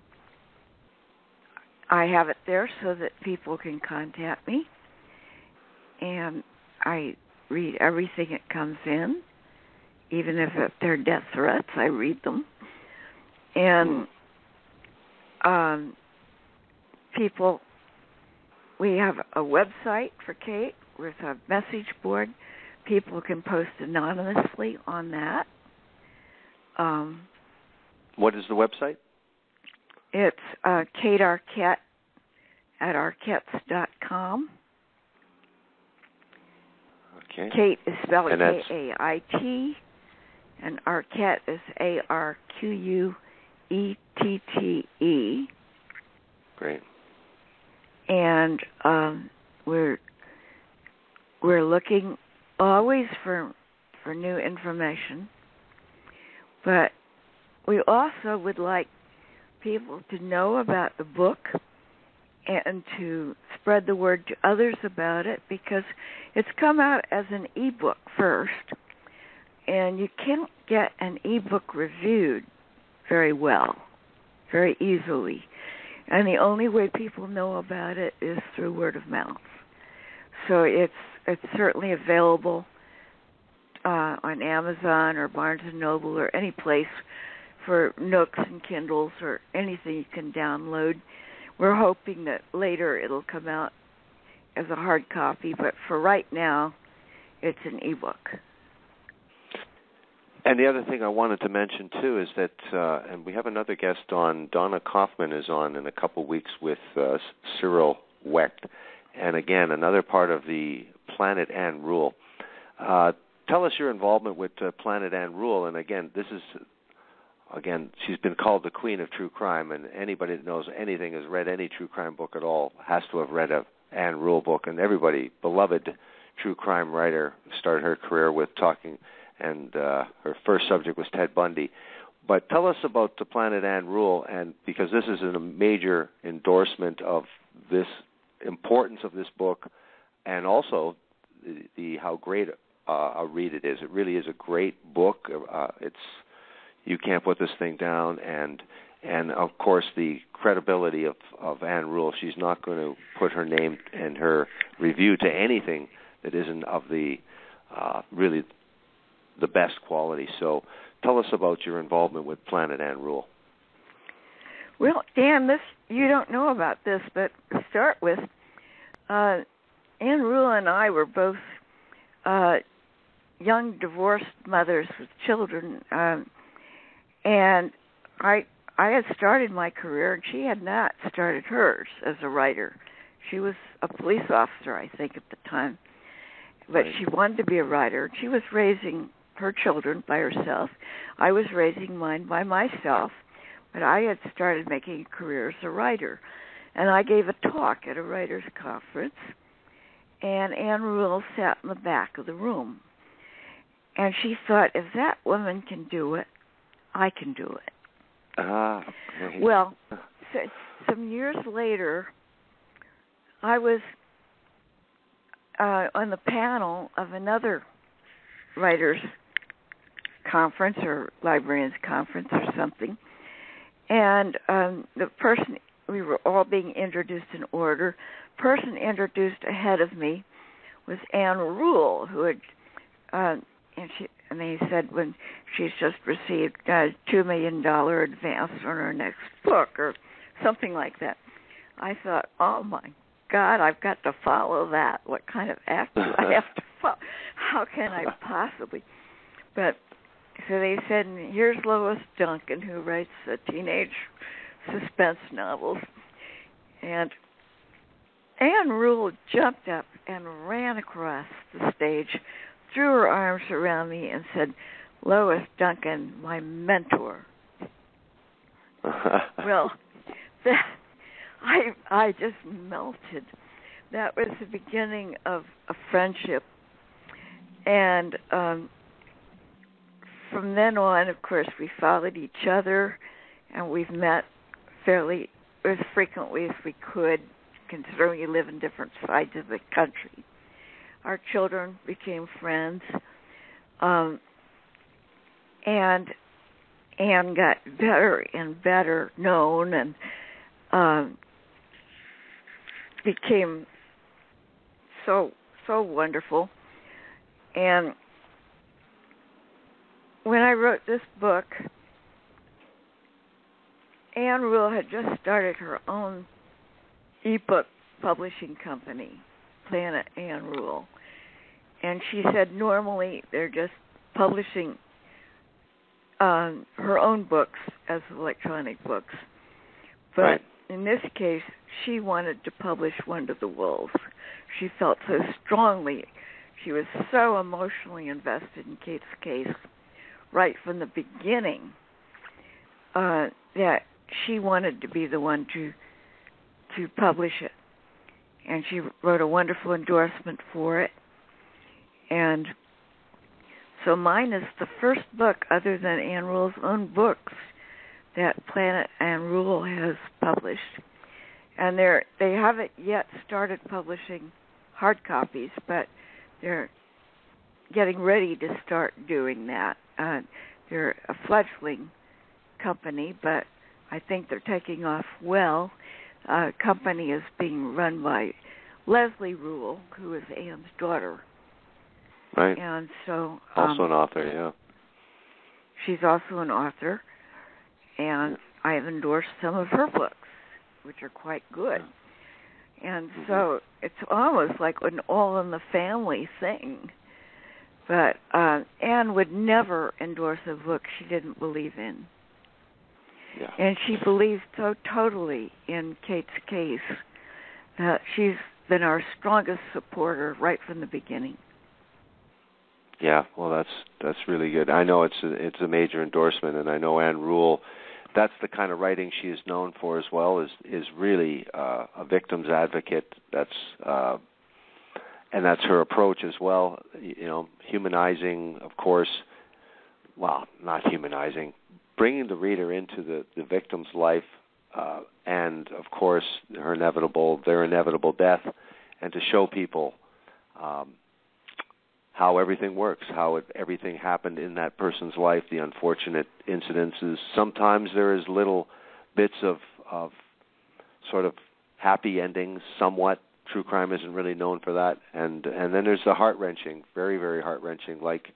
have it there so that people can contact me, and I read everything that comes in, even if they're death threats, I read them. And people, we have a website for Kait with a message board. People can post anonymously on that. What is the website? It's Kait Arquette at arquettes.com. Okay. Kait is spelled K-A-I-T, and Arquette is A-R-Q-U-E-T-T-E. Great. And we're looking always for new information, but we also would like people to know about the book and to spread the word to others about it, because it's come out as an ebook first, and you can't get an ebook reviewed very well, very easily. And the only way people know about it is through word of mouth. So it's certainly available on Amazon or Barnes & Noble or any place for Nooks and Kindles or anything you can download. We're hoping that later it'll come out as a hard copy, but for right now, it's an ebook. And the other thing I wanted to mention, too, is that, and we have another guest on, Donna Kaufman is on in a couple weeks with Cyril Wecht, and again, another part of the Planet and Rule. Tell us your involvement with Planet and Rule, and again, this is... Again, she's been called the queen of true crime, and anybody that knows anything, has read any true crime book at all, has to have read a Ann Rule book. And everybody, beloved true crime writer, started her career with talking, and her first subject was Ted Bundy. But tell us about the Planet Ann Rule, and because this is a major endorsement of this importance of this book, and also the how great a read it is. It really is a great book. You can't put this thing down, and of course the credibility of Ann Rule. She's not going to put her name and her review to anything that isn't of the really the best quality. So tell us about your involvement with Planet Ann Rule. Well, Dan, you don't know about this, but to start with, Ann Rule and I were both young divorced mothers with children. And I had started my career, and she had not started hers as a writer. She was a police officer, I think, at the time. But she wanted to be a writer. She was raising her children by herself. I was raising mine by myself. But I had started making a career as a writer. And I gave a talk at a writer's conference, and Ann Rule sat in the back of the room. And she thought, if that woman can do it, I can do it. Okay. Well, some years later, I was on the panel of another writers' conference or librarians' conference or something, and the person, we were all being introduced in order. Person introduced ahead of me was Ann Rule, who had, and they said when she's just received a $2 million advance on her next book or something like that. I thought, oh, my God, I've got to follow that. What kind of act do I have to follow? How can I possibly? But so they said, here's Lois Duncan, who writes teenage suspense novels. And Ann Rule jumped up and ran across the stage, threw her arms around me and said, Lois Duncan, my mentor. Well, I just melted. That was the beginning of a friendship. And from then on, of course, we followed each other, and we've met fairly as frequently as we could, considering we live in different sides of the country. Our children became friends, and Anne got better and better known, and became so wonderful. And when I wrote this book, Ann Rule had just started her own ebook publishing company, Planet Ann Rule. And she said normally they're just publishing her own books as electronic books. But right. In this case, she wanted to publish One to the Wolves. She felt so strongly. She was so emotionally invested in Kait's case right from the beginning that she wanted to be the one to publish it. And she wrote a wonderful endorsement for it. And so mine is the first book, other than Ann Rule's own books, that Planet and Rule has published. And they haven't yet started publishing hard copies, but they're getting ready to start doing that. They're a fledgling company, but I think they're taking off well. Company is being run by Leslie Rule, who is Anne's daughter. Right. And so also an author, yeah. She's also an author, and I have endorsed some of her books, which are quite good. And so it's almost like an all-in-the-family thing. But Anne would never endorse a book she didn't believe in. Yeah. And she believes so totally in Kait's case that she's been our strongest supporter right from the beginning. Yeah, well, that's really good. I know it's a major endorsement, and I know Anne Rule, that's the kind of writing she is known for as well, is really a victim's advocate. And that's her approach as well. Humanizing, of course. Well, not humanizing, bringing the reader into the victim's life, and of course their inevitable death, and to show people how everything works, how everything happened in that person's life, the unfortunate incidences. Sometimes there is little bits of sort of happy endings, somewhat. True crime isn't really known for that. And then there's the heart-wrenching, very, very heart-wrenching, like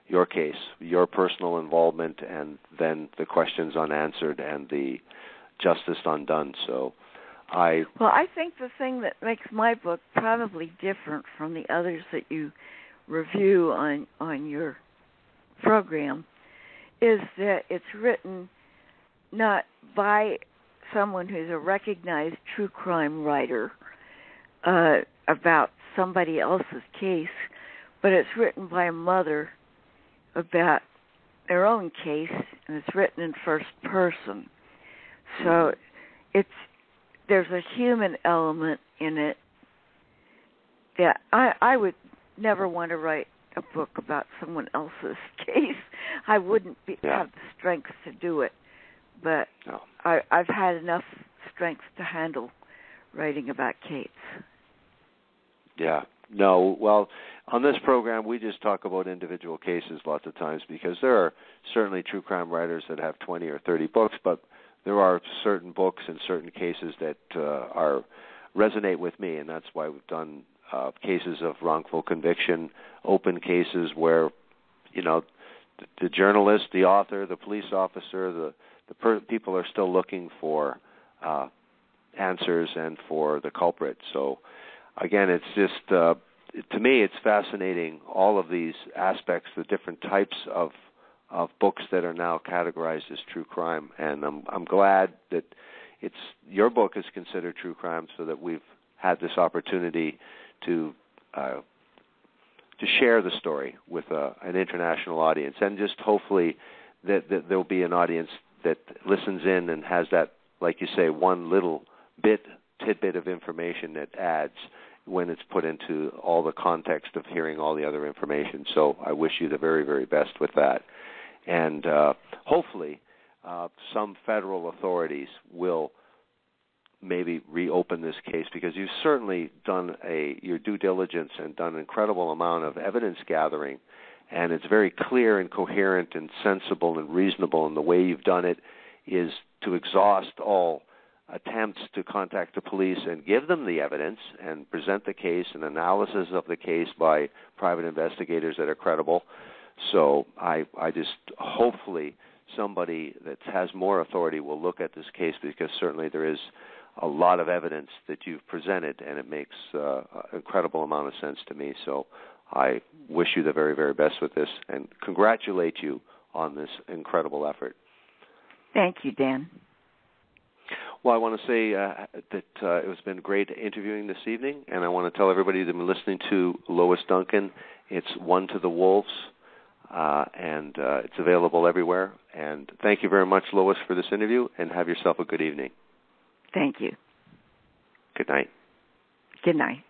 your case, your personal involvement, and then the questions unanswered and the justice undone. So I think the thing that makes my book probably different from the others that you review on your program is that it's written not by someone who's a recognized true crime writer about somebody else's case, but it's written by a mother about their own case, and it's written in first person. So there's a human element in it that I would never want to write a book about someone else's case. I wouldn't have the strength to do it, but no. I've had enough strength to handle writing about Kait's. Yeah. No, well, on this program, we just talk about individual cases lots of times because there are certainly true crime writers that have 20 or 30 books, but there are certain books and certain cases that resonate with me, and that's why we've done cases of wrongful conviction, open cases where, the journalist, the author, the police officer, the people are still looking for answers and for the culprit. So, again, it's just, to me, it's fascinating, all of these aspects, the different types of books that are now categorized as true crime. And I'm glad that your book is considered true crime so that we've had this opportunity to share the story with an international audience, and just hopefully that there'll be an audience that listens in and has that, like you say, one little tidbit of information that adds when it's put into all the context of hearing all the other information. So I wish you the very, very best with that. And hopefully some federal authorities will maybe reopen this case, because you've certainly done your due diligence and done an incredible amount of evidence gathering, and it's very clear and coherent and sensible and reasonable, and the way you've done it is to exhaust all attempts to contact the police and give them the evidence and present the case and analysis of the case by private investigators that are credible. So I just, hopefully somebody that has more authority will look at this case, because certainly there is a lot of evidence that you've presented, and it makes an incredible amount of sense to me. So I wish you the very, very best with this and congratulate you on this incredible effort. Thank you, Dan. Well, I want to say that it has been great interviewing this evening, and I want to tell everybody that's been listening to Lois Duncan, it's One to the Wolves, and it's available everywhere. And thank you very much, Lois, for this interview, and have yourself a good evening. Thank you. Good night. Good night.